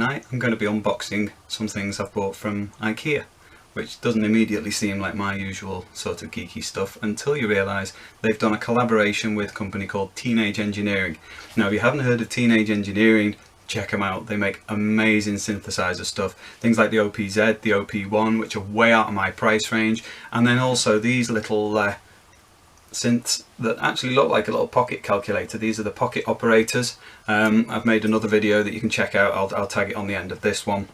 tonight I'm going to be unboxing some things I've bought from IKEA, which doesn't immediately seem like my usual sort of geeky stuff until you realise they've done a collaboration with a company called Teenage Engineering. Now if you haven't heard of Teenage Engineering, check them out. They make amazing synthesizer stuff, things like the OPZ, the OP1, which are way out of my price range, and then also these little synths that actually look like a little pocket calculator. These are the pocket operators. I've made another video that you can check out. I'll tag it on the end of this one.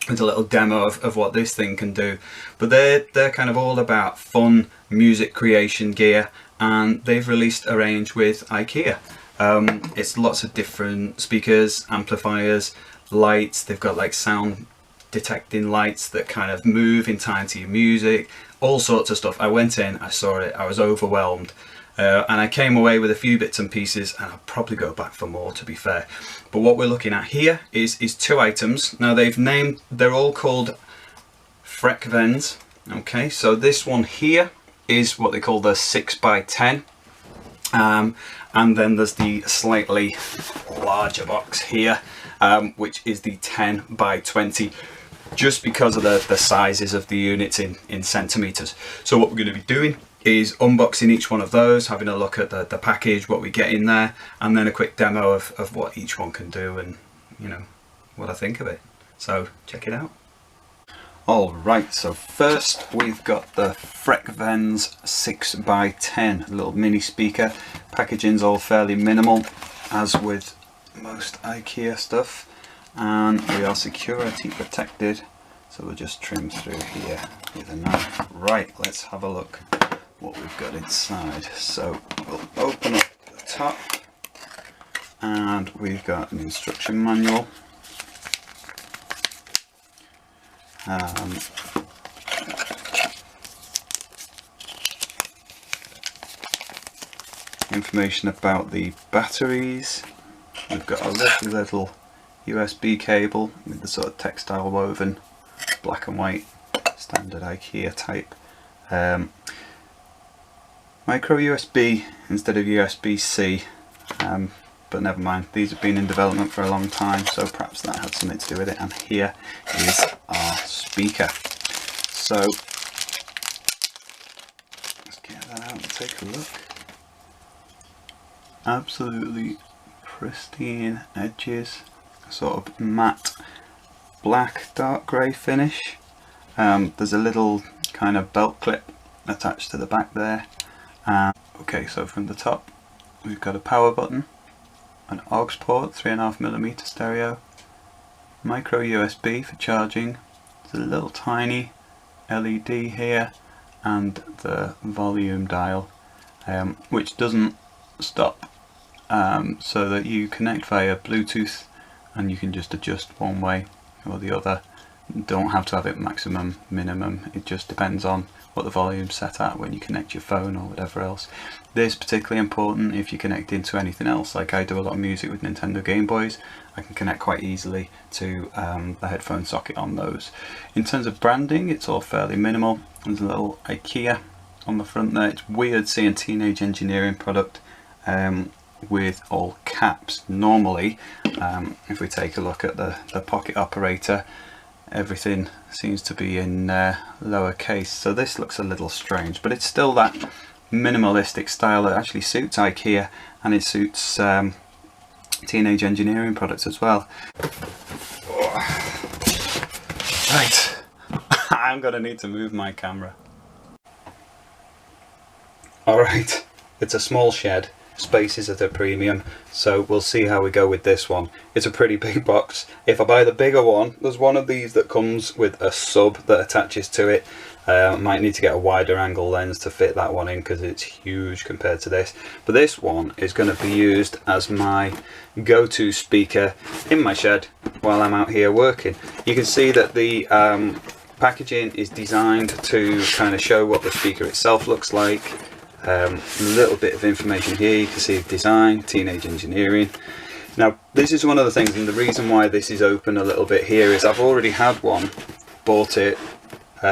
It's a little demo of what this thing can do, but they're kind of all about fun music creation gear, and they've released a range with IKEA. It's lots of different speakers, amplifiers, lights. They've got like sound detecting lights that kind of move in time to your music, all sorts of stuff. I went in, I saw it, I was overwhelmed, and I came away with a few bits and pieces, and I'll probably go back for more, to be fair. But what we're looking at here is two items. Now they're all called Frekvens. Okay, so this one here is what they call the 6x10, and then there's the slightly larger box here, which is the 10x20, just because of the sizes of the units in centimeters. So what we're going to be doing is unboxing each one of those, having a look at the package, what we get in there, and then a quick demo of what each one can do and, you know, what I think of it. So check it out. Alright, so first we've got the Frekvens 6x10, a little mini speaker. Packaging's all fairly minimal, as with most IKEA stuff, and we are security protected, so we'll just trim through here with a knife. Right, let's have a look what we've got inside. So we'll open up the top, and we've got an instruction manual. Information about the batteries. We've got a little USB cable with the sort of textile woven black and white standard IKEA type. Micro USB instead of USB-C, but never mind, these have been in development for a long time, so perhaps that had something to do with it. And here is our speaker. So let's get that out and take a look. Absolutely pristine edges, sort of matte black dark grey finish. There's a little kind of belt clip attached to the back there. Okay, so from the top we've got a power button, an aux port, 3.5mm stereo, micro USB for charging, there's a little tiny LED here, and the volume dial, which doesn't stop, so that you connect via Bluetooth and you can just adjust one way or the other. Don't have to have it maximum, minimum, it just depends on what the volume's set at when you connect your phone or whatever else. This is particularly important if you connect into anything else, like I do a lot of music with Nintendo Game Boys. I can connect quite easily to the headphone socket on those. In terms of branding, it's all fairly minimal. There's a little IKEA on the front there. It's weird seeing Teenage Engineering product with all caps. Normally, if we take a look at the pocket operator, everything seems to be in lowercase, so this looks a little strange, but it's still that minimalistic style that actually suits IKEA, and it suits Teenage Engineering products as well. Right, I'm gonna need to move my camera. Alright, it's a small shed. Space is at a premium, so we'll see how we go with this one. It's a pretty big box. If I buy the bigger one, there's one of these that comes with a sub that attaches to it. Might need to get a wider angle lens to fit that one in because it's huge compared to this. But this one is going to be used as my go-to speaker in my shed while I'm out here working. You can see that the packaging is designed to kind of show what the speaker itself looks like. A little bit of information here. You can see design, Teenage Engineering. Now this is one of the things, and the reason why this is open a little bit here is I've already had one, bought it,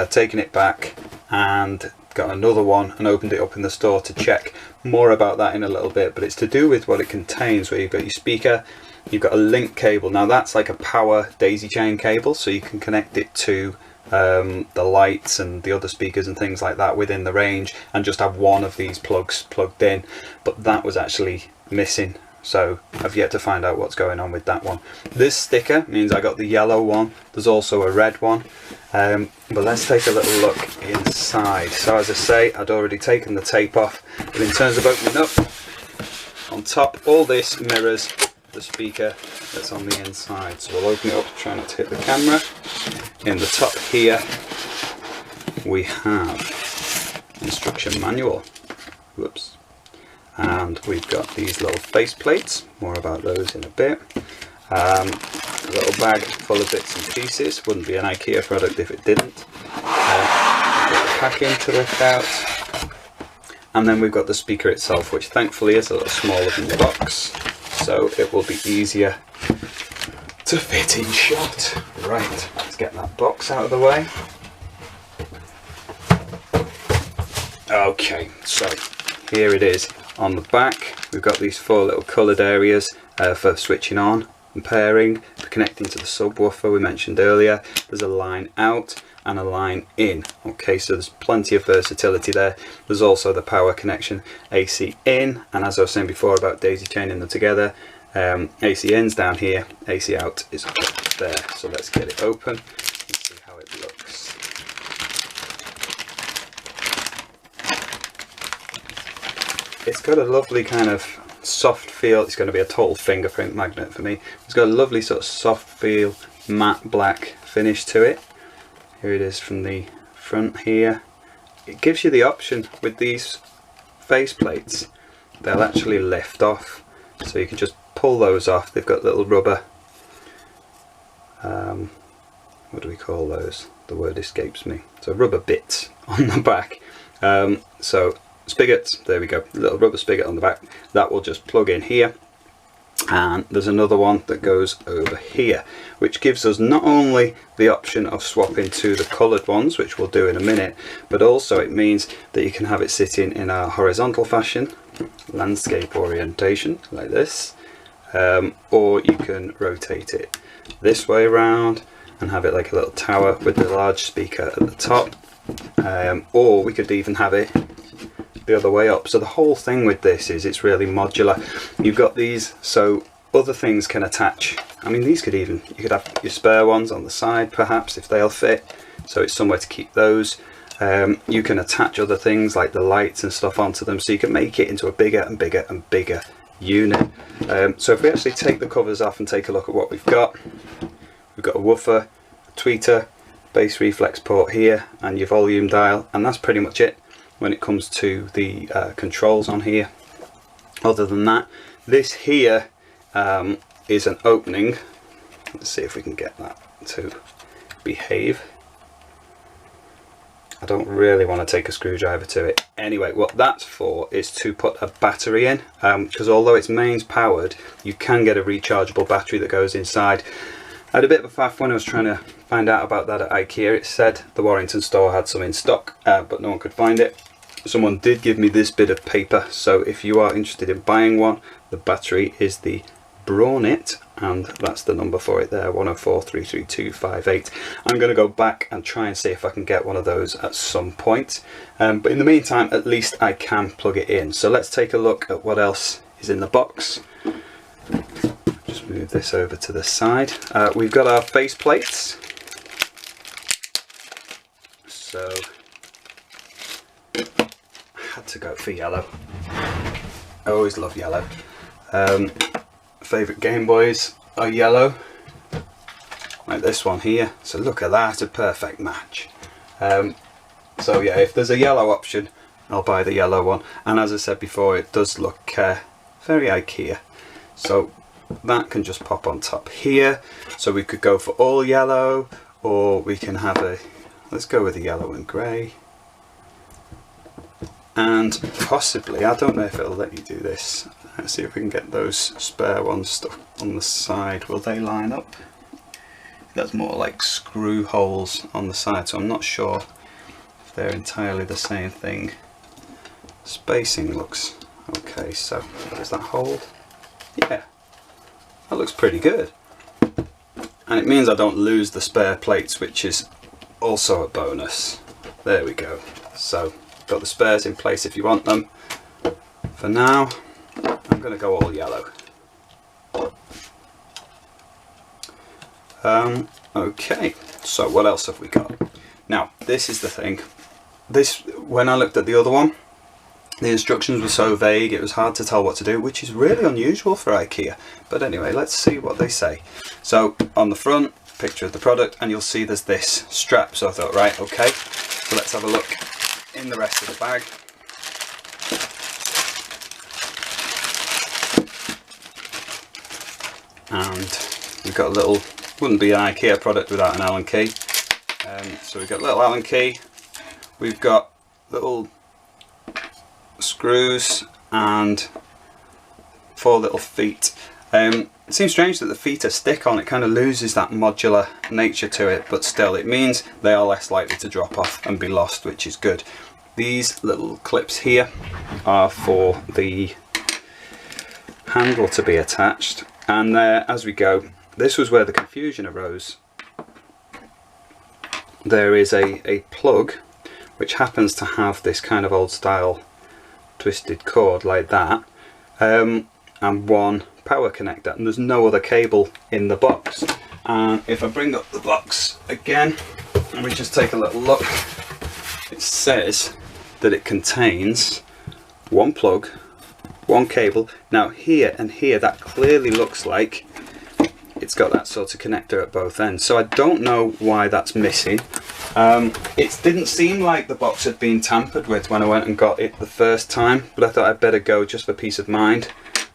taken it back, and got another one and opened it up in the store to check more about that in a little bit. But it's to do with what it contains, where you've got your speaker, You've got a link cable. Now that's like a power daisy chain cable, so you can connect it to the lights and the other speakers and things like that within the range, and just have one of these plugs plugged in. But that was actually missing, so I've yet to find out what's going on with that one. This sticker means I got the yellow one. There's also a red one, but let's take a little look inside. So as I say, I'd already taken the tape off, but in terms of opening up, on top, all this mirrors the speaker that's on the inside. So we'll open it up, try not to hit the camera. In the top here we have instruction manual, whoops, and we've got these little face plates, more about those in a bit. A little bag full of bits and pieces, wouldn't be an IKEA product if it didn't. Packing to look out, and then we've got the speaker itself, which thankfully is a little smaller than the box, so it will be easier to fit in shot. Right, let's get that box out of the way. Okay, so here it is. On the back we've got these 4 little coloured areas for switching on and pairing, for connecting to the subwoofer we mentioned earlier. There's a line out and a line in. Okay, so there's plenty of versatility there. There's also the power connection, AC in, and as I was saying before about daisy chaining them together, AC in's down here, AC out is up there. So let's get it open and see how it looks. It's got a lovely kind of soft feel. It's going to be a total fingerprint magnet for me. It's got a lovely sort of soft feel, matte black finish to it. Here it is from the front here. It gives you the option with these face plates, they'll actually lift off, so you can just pull those off. They've got little rubber, what do we call those? The word escapes me. So rubber bits on the back. So spigots, there we go, little rubber spigot on the back. That will just plug in here. And there's another one that goes over here, which gives us not only the option of swapping to the coloured ones, which we'll do in a minute, but also it means that you can have it sitting in a horizontal fashion, landscape orientation like this, or you can rotate it this way around and have it like a little tower with the large speaker at the top, or we could even have it the other way up. So the whole thing with this is it's really modular. You've got these so other things can attach. I mean, these could even, you could have your spare ones on the side perhaps if they'll fit, so it's somewhere to keep those. You can attach other things like the lights and stuff onto them, so you can make it into a bigger and bigger and bigger unit. So if we actually take the covers off and take a look at what we've got a woofer, a tweeter, bass reflex port here, and your volume dial, and that's pretty much it when it comes to the controls on here. Other than that, this here is an opening. Let's see if we can get that to behave. I don't really want to take a screwdriver to it. Anyway, what that's for is to put a battery in, because although it's mains powered, you can get a rechargeable battery that goes inside. I had a bit of a faff when I was trying to find out about that at IKEA. It said the Warrington store had some in stock, but no one could find it. Someone did give me this bit of paper, so if you are interested in buying one, the battery is the Bronit, and that's the number for it there, 104-33258. I'm going to go back and try and see if I can get one of those at some point, but in the meantime at least I can plug it in. So let's take a look at what else is in the box. Just move this over to the side. We've got our face plates, so I had to go for yellow. I always love yellow. Favourite Game Boys are yellow, like this one here, so look at that, a perfect match. So yeah, if there's a yellow option I'll buy the yellow one, and as I said before, it does look very IKEA, so that can just pop on top here. So we could go for all yellow, or we can have a, let's go with the yellow and grey, and possibly, I don't know if it'll let you do this. Let's see if we can get those spare ones stuck on the side. Will they line up? That's more like screw holes on the side, so I'm not sure if they're entirely the same thing. Spacing looks okay, so does that hold? Yeah, that looks pretty good. And it means I don't lose the spare plates, which is also a bonus. There we go. So got the spares in place if you want them. For now, I'm going to go all yellow. Okay, so what else have we got? Now, this is the thing. When I looked at the other one, the instructions were so vague, it was hard to tell what to do, which is really unusual for IKEA. But anyway, let's see what they say. So on the front, picture of the product, and you'll see there's this strap. So I thought, right, okay, so let's have a look in the rest of the bag. And we've got a little, wouldn't be an IKEA product without an Allen key. So we've got a little Allen key, we've got little screws and 4 little feet. It seems strange that the feet are stick-on. It kind of loses that modular nature to it, but still it means they are less likely to drop off and be lost, which is good. These little clips here are for the handle to be attached, and as we go, this was where the confusion arose. There is a plug which happens to have this kind of old style twisted cord like that, and one power connector, and there's no other cable in the box. And if I bring up the box again and we just take a little look, it says that it contains one plug, one cable. Now here and here, that clearly looks like it's got that sort of connector at both ends, so I don't know why that's missing. It didn't seem like the box had been tampered with when I went and got it the first time, but I thought I'd better go just for peace of mind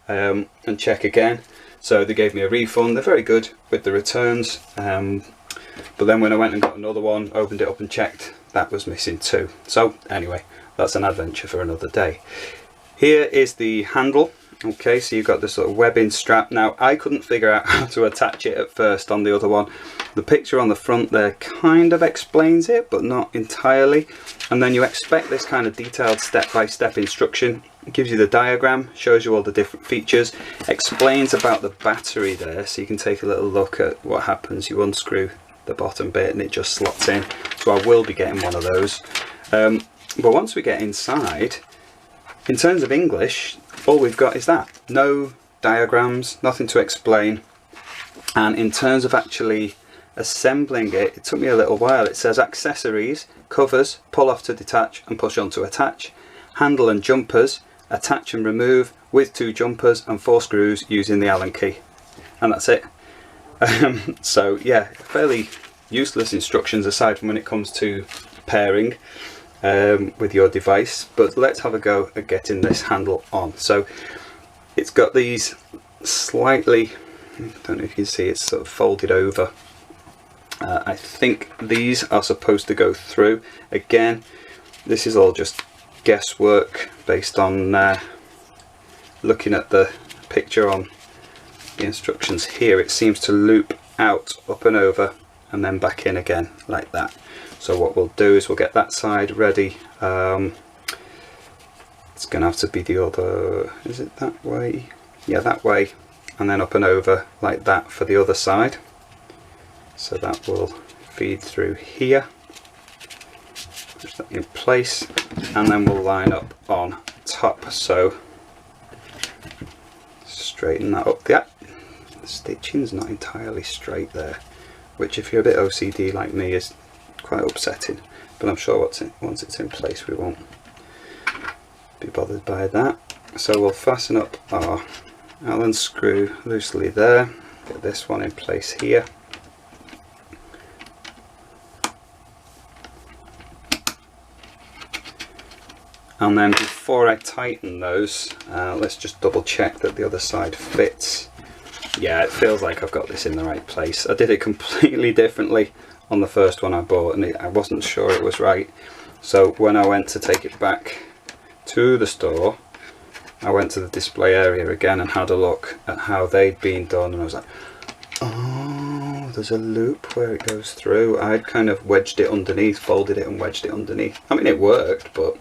and check again. So they gave me a refund. They're very good with the returns, but then when I went and got another one, opened it up and checked, that was missing too. So anyway, that's an adventure for another day. Here is the handle. Okay, so you've got this sort of webbing strap. Now, I couldn't figure out how to attach it at first on the other one. The picture on the front there kind of explains it, but not entirely. And then you expect this kind of detailed step-by-step instruction. It gives you the diagram, shows you all the different features, explains about the battery there, so you can take a little look at what happens. You unscrew the bottom bit and it just slots in. So I will be getting one of those. But once we get inside, in terms of English, all we've got is that. No diagrams, nothing to explain. And in terms of actually assembling it, it took me a little while. It says accessories, covers, pull off to detach and push on to attach. Handle and jumpers, attach and remove with 2 jumpers and 4 screws using the Allen key. And that's it. So yeah, fairly useless instructions aside from when it comes to pairing with your device. But let's have a go at getting this handle on. So it's got these slightly, I don't know if you can see, it's sort of folded over. I think these are supposed to go through. Again, this is all just guesswork based on looking at the picture on the instructions here. It seems to loop out, up and over, and then back in again like that. So what we'll do is we'll get that side ready. It's going to have to be the other, is it that way? Yeah, that way, and then up and over like that for the other side. So that will feed through here. Push that in place, and then we'll line up on top. So straighten that up. Yeah, the stitching's not entirely straight there, which if you're a bit OCD like me is quite upsetting, but I'm sure once it's in place we won't be bothered by that. So we'll fasten up our Allen screw loosely there, get this one in place here. And then before I tighten those, let's just double check that the other side fits. Yeah, it feels like I've got this in the right place. I did it completely differently on the first one I bought, and I wasn't sure it was right. So when I went to take it back to the store, I went to the display area again and had a look at how they'd been done, and I was like, oh, there's a loop where it goes through. I'd kind of wedged it underneath, folded it and wedged it underneath. I mean, it worked, but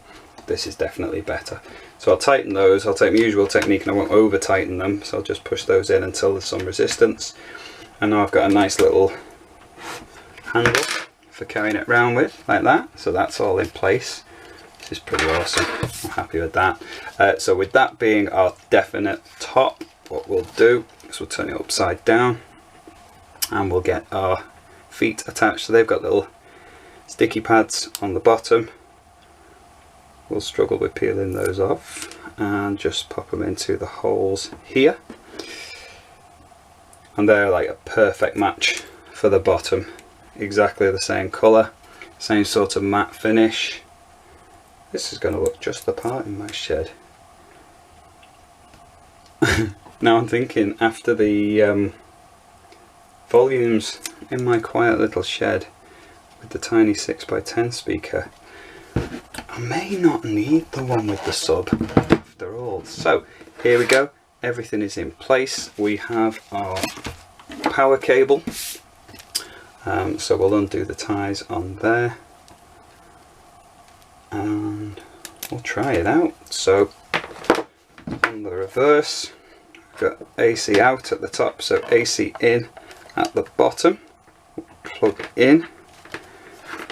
this is definitely better. So I'll tighten those. I'll take my usual technique and I won't over tighten them, so I'll just push those in until there's some resistance. And now I've got a nice little handle for carrying it around with, like that. So that's all in place. This is pretty awesome. I'm happy with that. So with that being our definite top, what we'll do is we'll turn it upside down and we'll get our feet attached. So they've got little sticky pads on the bottom. We'll struggle with peeling those off and just pop them into the holes here. And they're like a perfect match for the bottom. Exactly the same colour, same sort of matte finish. This is going to look just the part in my shed. Now I'm thinking, after the volumes in my quiet little shed with the tiny 6x10 speaker, I may not need the one with the sub after all. So here we go, everything is in place. We have our power cable, so we'll undo the ties on there and we'll try it out. So on the reverse, we've got AC out at the top, so AC in at the bottom. Plug in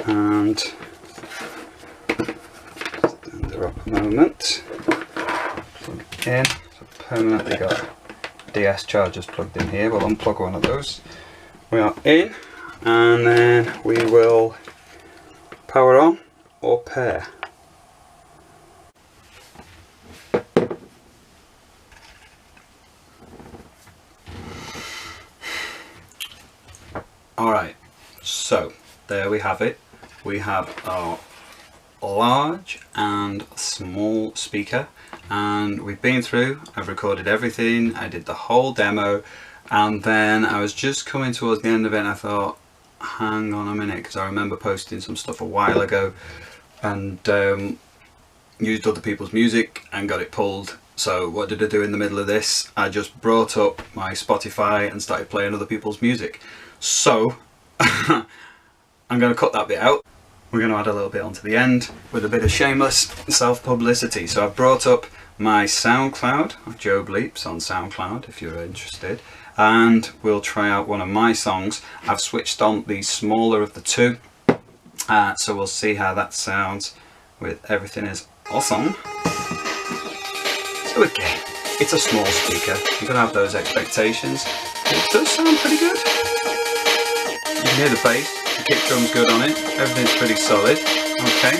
and stand her up a moment. Plug in. So permanently got DS chargers plugged in here. We'll unplug one of those. We are in, and then we will power on or pair. Alright, so there we have it. We have our large and small speaker, and we've been through, I've recorded everything, I did the whole demo, and then I was just coming towards the end of it and I thought, hang on a minute, because I remember posting some stuff a while ago and used other people's music and got it pulled. So what did I do in the middle of this? I just brought up my Spotify and started playing other people's music. So I'm going to cut that bit out. We're going to add a little bit onto the end with a bit of shameless self-publicity. So I've brought up my SoundCloud, Joe Bleeps on SoundCloud if you're interested, and we'll try out one of my songs. I've switched on the smaller of the two, so we'll see how that sounds with Everything Is Awesome. So again, it's a small speaker, you've got to have those expectations. It does sound pretty good. You can hear the bass, the kick drum's good on it, everything's pretty solid. Okay.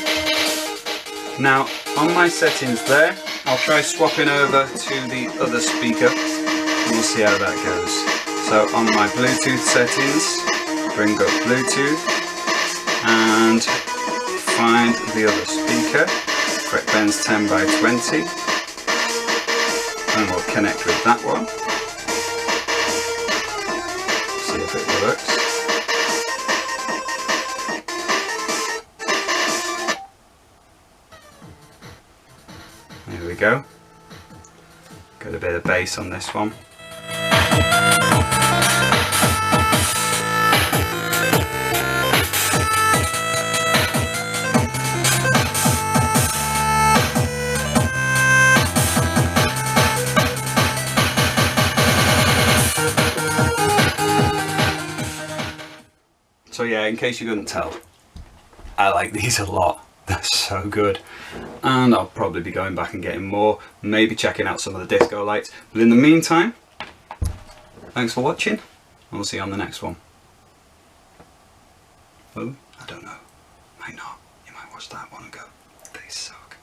Now on my settings there, I'll try swapping over to the other speaker and we'll see how that goes. So on my Bluetooth settings, bring up Bluetooth and find the other speaker, Fretbenz 10x20, and we'll connect with that one. See if it works. There we go. Got a bit of bass on this one. So yeah, in case you couldn't tell, I like these a lot. They're so good. And I'll probably be going back and getting more, maybe checking out some of the disco lights. But in the meantime, thanks for watching, and we'll see you on the next one. Oh, I don't know. Might not. You might watch that one and go, they suck.